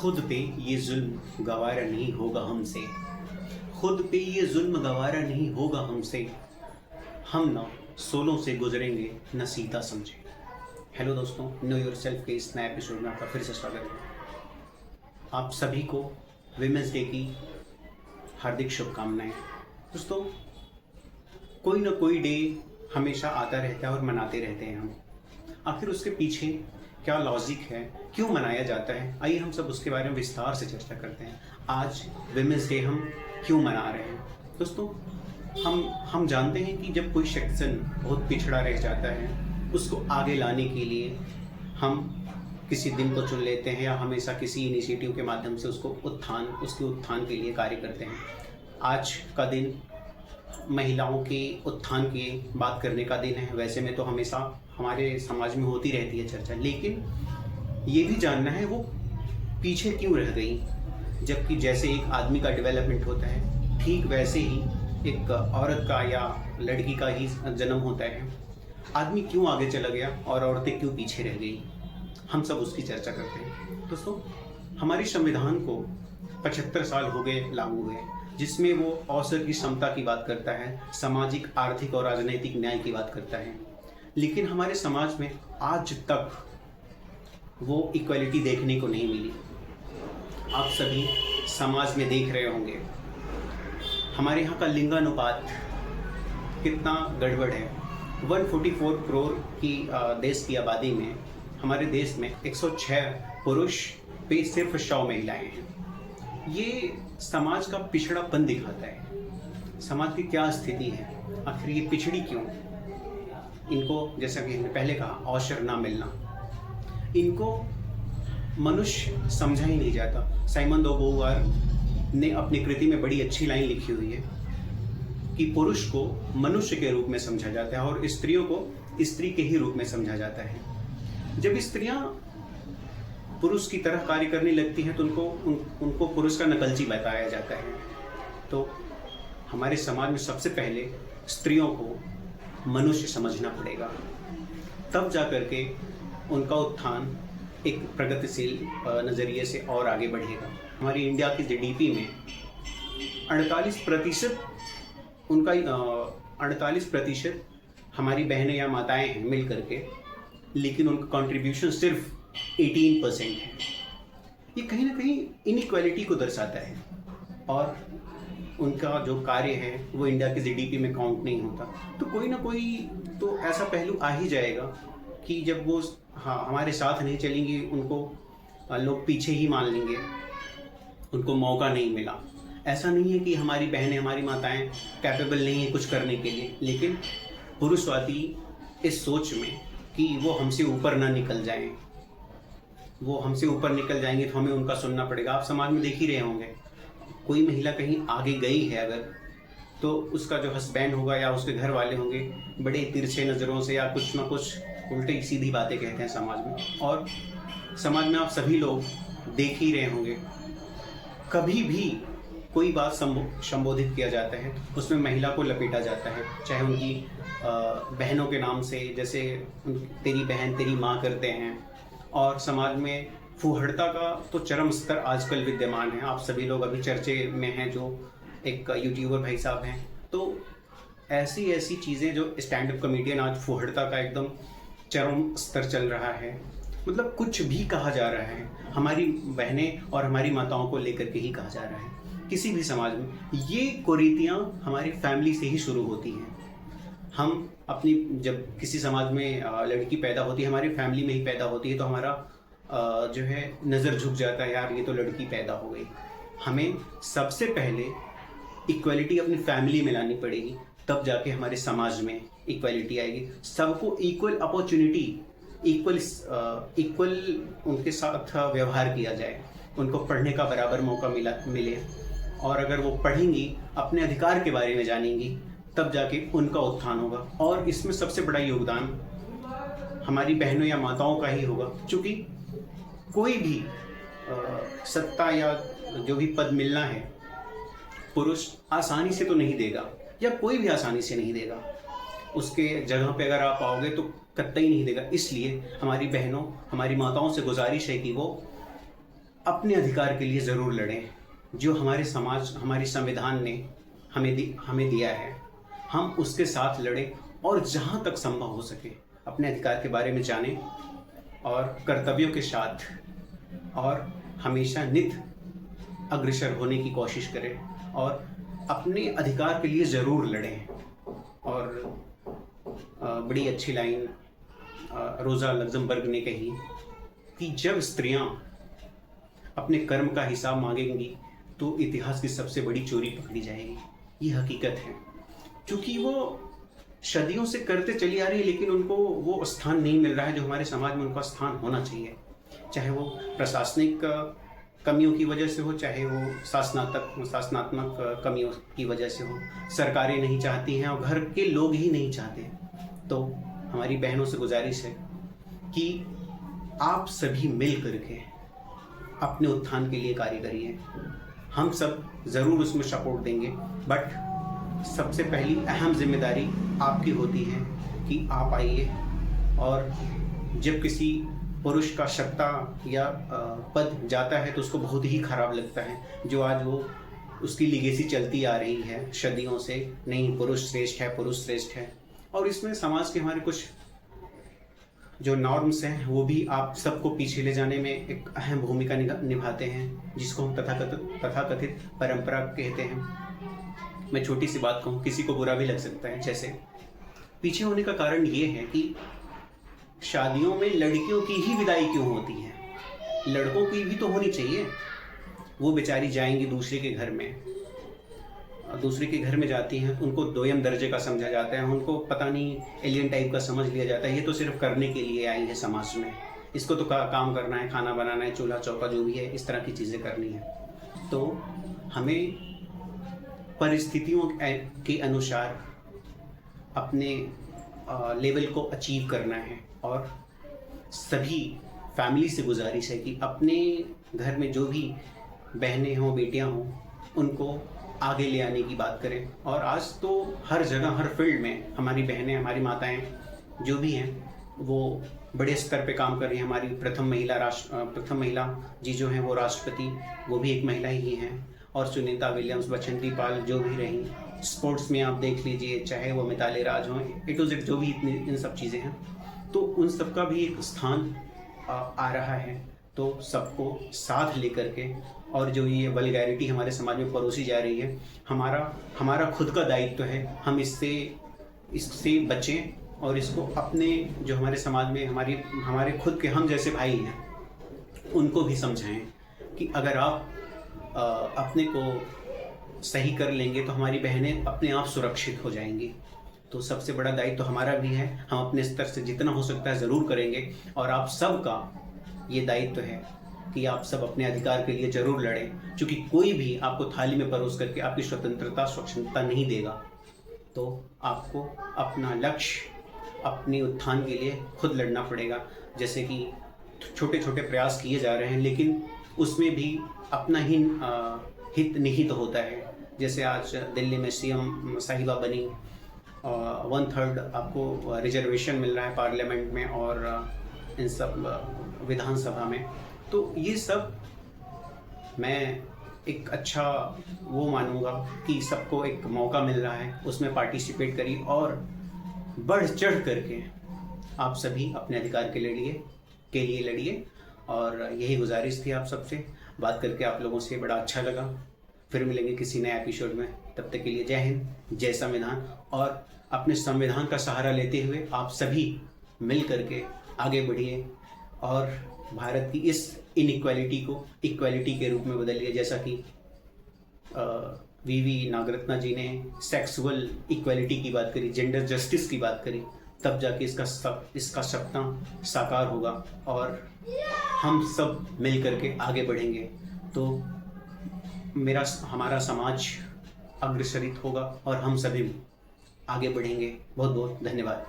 खुद पे ये जुल्म गवारा नहीं होगा हमसे। खुद पे ये जुल्म गवारा नहीं होगा हमसे। हम ना सोलों से गुजरेंगे न सीता समझे। हेलो दोस्तों, नो योर सेल्फ के इस नए एपिसोड में आपका फिर से स्वागत है। आप सभी को विमेंस डे की हार्दिक शुभकामनाएं। दोस्तों, कोई ना कोई डे हमेशा आता रहता है और मनाते रहते हैं हम। आखिर उसके पीछे क्या लॉजिक है, क्यों मनाया जाता है, आइए हम सब उसके बारे में विस्तार से चर्चा करते हैं। आज विमेंस डे हम क्यों मना रहे हैं? दोस्तों, हम जानते हैं कि जब कोई सेक्शन बहुत पिछड़ा रह जाता है, उसको आगे लाने के लिए हम किसी दिन को चुन लेते हैं या हमेशा किसी इनिशिएटिव के माध्यम से उसके उत्थान के लिए कार्य करते हैं। आज का दिन महिलाओं के उत्थान की बात करने का दिन है। वैसे में तो हमेशा हमारे समाज में होती रहती है चर्चा, लेकिन ये भी जानना है वो पीछे क्यों रह गई। जबकि जैसे एक आदमी का डेवलपमेंट होता है, ठीक वैसे ही एक औरत का या लड़की का ही जन्म होता है। आदमी क्यों आगे चला गया और औरतें क्यों पीछे रह गई, हम सब उसकी चर्चा करते हैं। दोस्तों, हमारे संविधान को 75 साल हो गए लागू हुए, जिसमें वो अवसर की समता की बात करता है, सामाजिक, आर्थिक और राजनीतिक न्याय की बात करता है। लेकिन हमारे समाज में आज तक वो इक्वलिटी देखने को नहीं मिली। आप सभी समाज में देख रहे होंगे हमारे यहाँ का लिंगानुपात कितना गड़बड़ है। 144 करोड़ की देश की आबादी में हमारे देश में 106 पुरुष पे सिर्फ 100 महिलाएं हैं। ये समाज का पिछड़ापन दिखाता है। समाज की क्या स्थिति है, आखिर ये पिछड़ी क्यों? इनको, जैसा कि हमने पहले कहा, अवसर ना मिलना, इनको मनुष्य समझा ही नहीं जाता। साइमन दो बोवार ने अपनी कृति में बड़ी अच्छी लाइन लिखी हुई है कि पुरुष को मनुष्य के रूप में समझा जाता है और स्त्रियों को स्त्री के ही रूप में समझा जाता है। जब स्त्रियां पुरुष की तरह कार्य करने लगती हैं तो उनको पुरुष का नकलची बताया जाता है। तो हमारे समाज में सबसे पहले स्त्रियों को मनुष्य समझना पड़ेगा, तब जाकर के उनका उत्थान एक प्रगतिशील नज़रिए से और आगे बढ़ेगा। हमारी इंडिया की जीडीपी में 48% हमारी बहनें या माताएं हैं मिल करके, लेकिन उनका कंट्रीब्यूशन सिर्फ 18% है। ये कहीं ना कहीं इनइक्वालिटी को दर्शाता है और उनका जो कार्य है वो इंडिया के जीडीपी में काउंट नहीं होता। तो कोई ना कोई तो ऐसा पहलू आ ही जाएगा कि जब वो हमारे साथ नहीं चलेंगी, उनको लोग पीछे ही मान लेंगे, उनको मौका नहीं मिला। ऐसा नहीं है कि हमारी बहनें, हमारी माताएं कैपेबल नहीं है कुछ करने के लिए, लेकिन पुरुषवादी इस सोच में कि वो हमसे ऊपर ना निकल जाएं, वो हमसे ऊपर निकल जाएंगे तो हमें उनका सुनना पड़ेगा। आप समाज में देख ही रहे होंगे, कोई महिला कहीं आगे गई है अगर, तो उसका जो हस्बैंड होगा या उसके घर वाले होंगे बड़े तिरछे नज़रों से या कुछ ना कुछ उल्टी सीधी बातें कहते हैं समाज में। और समाज में आप सभी लोग देख ही रहे होंगे, कभी भी कोई बात संबोधित किया जाता है उसमें महिला को लपेटा जाता है, चाहे उनकी बहनों के नाम से, जैसे तेरी बहन, तेरी माँ करते हैं। और समाज में फूहड़ता का तो चरम स्तर आजकल विद्यमान है। आप सभी लोग अभी चर्चे में हैं, जो एक यूट्यूबर भाई साहब हैं। तो ऐसी चीज़ें जो स्टैंड अप कॉमेडियन, आज फूहड़ता का एकदम चरम स्तर चल रहा है। मतलब कुछ भी कहा जा रहा है, हमारी बहनें और हमारी माताओं को लेकर के ही कहा जा रहा है। किसी भी समाज में ये कुरीतियाँ हमारी फैमिली से ही शुरू होती हैं। हम अपनी, जब किसी समाज में लड़की पैदा होती है, हमारी फैमिली में ही पैदा होती है, तो हमारा जो है नज़र झुक जाता है, यार ये तो लड़की पैदा हो गई। हमें सबसे पहले इक्वलिटी अपनी फैमिली में लानी पड़ेगी, तब जाके हमारे समाज में इक्वलिटी आएगी। सबको इक्वल अपॉर्चुनिटी, इक्वल उनके साथ व्यवहार किया जाए, उनको पढ़ने का बराबर मौका मिले। और अगर वो पढ़ेंगी, अपने अधिकार के बारे में जानेंगी, तब जाके उनका उत्थान होगा। और इसमें सबसे बड़ा योगदान हमारी बहनों या माताओं का ही होगा, क्योंकि कोई भी सत्ता या जो भी पद मिलना है पुरुष आसानी से तो नहीं देगा, या कोई भी आसानी से नहीं देगा। उसके जगह पे अगर आप आओगे तो कतई नहीं देगा। इसलिए हमारी बहनों, हमारी माताओं से गुजारिश है कि वो अपने अधिकार के लिए ज़रूर लड़ें, जो हमारे समाज, हमारी संविधान ने हमें दिया है। हम उसके साथ लड़ें और जहाँ तक संभव हो सके अपने अधिकार के बारे में जानें और कर्तव्यों के साथ और हमेशा नित अग्रसर होने की कोशिश करें और अपने अधिकार के लिए ज़रूर लड़ें। और बड़ी अच्छी लाइन रोज़ा लग्जमबर्ग ने कही कि जब स्त्रियां अपने कर्म का हिसाब मांगेंगी तो इतिहास की सबसे बड़ी चोरी पकड़ी जाएगी। ये हकीकत है, क्योंकि वो सदियों से करते चली आ रही है, लेकिन उनको वो स्थान नहीं मिल रहा है जो हमारे समाज में उनका स्थान होना चाहिए। चाहे वो प्रशासनिक कमियों की वजह से हो, चाहे वो शासनात्मक कमियों की वजह से हो। सरकारें नहीं चाहती हैं और घर के लोग ही नहीं चाहते। तो हमारी बहनों से गुजारिश है कि आप सभी मिल करके अपने उत्थान के लिए कार्य करिए। हम सब ज़रूर उसमें सपोर्ट देंगे, बट सबसे पहली अहम जिम्मेदारी आपकी होती है कि आप आइए। और जब किसी पुरुष का सत्ता या पद जाता है तो उसको बहुत ही खराब लगता है, जो आज वो उसकी लिगेसी चलती आ रही है सदियों से, नहीं पुरुष श्रेष्ठ है, पुरुष श्रेष्ठ है। और इसमें समाज के हमारे कुछ जो नॉर्म्स हैं वो भी आप सबको पीछे ले जाने में एक अहम भूमिका निभाते हैं, जिसको हम तथाकथित परंपरा कहते हैं। मैं छोटी सी बात कहूँ, किसी को बुरा भी लग सकता है। जैसे पीछे होने का कारण ये है कि शादियों में लड़कियों की ही विदाई क्यों होती है, लड़कों की भी तो होनी चाहिए। वो बेचारी जाएंगी दूसरे के घर में, दूसरे के घर में जाती हैं, उनको दोयम दर्जे का समझा जाता है, उनको पता नहीं एलियन टाइप का समझ लिया जाता है। ये तो सिर्फ करने के लिए आई है समाज में, इसको तो काम करना है, खाना बनाना है, चूल्हा चौका जो भी है, इस तरह की चीज़ें करनी है। तो हमें परिस्थितियों के अनुसार अपने लेवल को अचीव करना है। और सभी फैमिली से गुजारिश है कि अपने घर में जो भी बहनें हों, बेटियां हों, उनको आगे ले आने की बात करें। और आज तो हर जगह, हर फील्ड में हमारी बहनें, हमारी माताएं जो भी हैं वो बड़े स्तर पे काम कर रही हैं। हमारी प्रथम महिला जी जो हैं वो राष्ट्रपति, वो भी एक महिला ही हैं। और सुनीता विलियम्स, बछंती पाल जो भी रही, स्पोर्ट्स में आप देख लीजिए, चाहे वो मिताली राज हों, A to Z जो भी इन सब चीज़ें हैं, तो उन सब का भी एक स्थान आ रहा है। तो सबको साथ लेकर के, और जो ये वल्गैरिटी हमारे समाज में परोसी जा रही है, हमारा खुद का दायित्व है हम इससे बचें और इसको अपने जो हमारे समाज में हमारे खुद के हम जैसे भाई हैं उनको भी समझाएं कि अगर आप अपने को सही कर लेंगे तो हमारी बहनें अपने आप सुरक्षित हो जाएंगी। तो सबसे बड़ा दायित्व तो हमारा भी है, हम अपने स्तर से जितना हो सकता है ज़रूर करेंगे। और आप सबका ये दायित्व है कि आप सब अपने अधिकार के लिए ज़रूर लड़ें, क्योंकि कोई भी आपको थाली में परोस करके आपकी स्वतंत्रता नहीं देगा। तो आपको अपना लक्ष्य, अपने उत्थान के लिए खुद लड़ना पड़ेगा। जैसे कि छोटे छोटे प्रयास किए जा रहे हैं, लेकिन उसमें भी अपना ही हित निहित होता है। जैसे आज दिल्ली में CM साहिबा बनी, 1/3 आपको रिजर्वेशन मिल रहा है पार्लियामेंट में और इन सब विधानसभा में। तो ये सब मैं एक अच्छा वो मानूंगा कि सबको एक मौका मिल रहा है, उसमें पार्टिसिपेट करिए और बढ़ चढ़ करके आप सभी अपने अधिकार के लिए लड़िए। और यही गुजारिश थी आप सबसे। बात करके आप लोगों से बड़ा अच्छा लगा। फिर मिलेंगे किसी नए एपिसोड में, तब तक के लिए जय हिंद, जय संविधान। और अपने संविधान का सहारा लेते हुए आप सभी मिल करके आगे बढ़िए और भारत की इस इनइक्वालिटी को इक्वालिटी के रूप में बदलिए। जैसा कि VV नागरत्ना जी ने सेक्सुअल इक्वालिटी की बात करी, जेंडर जस्टिस की बात करी, तब जाके इसका सपना साकार होगा और हम सब मिल करके आगे बढ़ेंगे। तो हमारा समाज अग्रसरित होगा और हम सभी आगे बढ़ेंगे। बहुत बहुत धन्यवाद।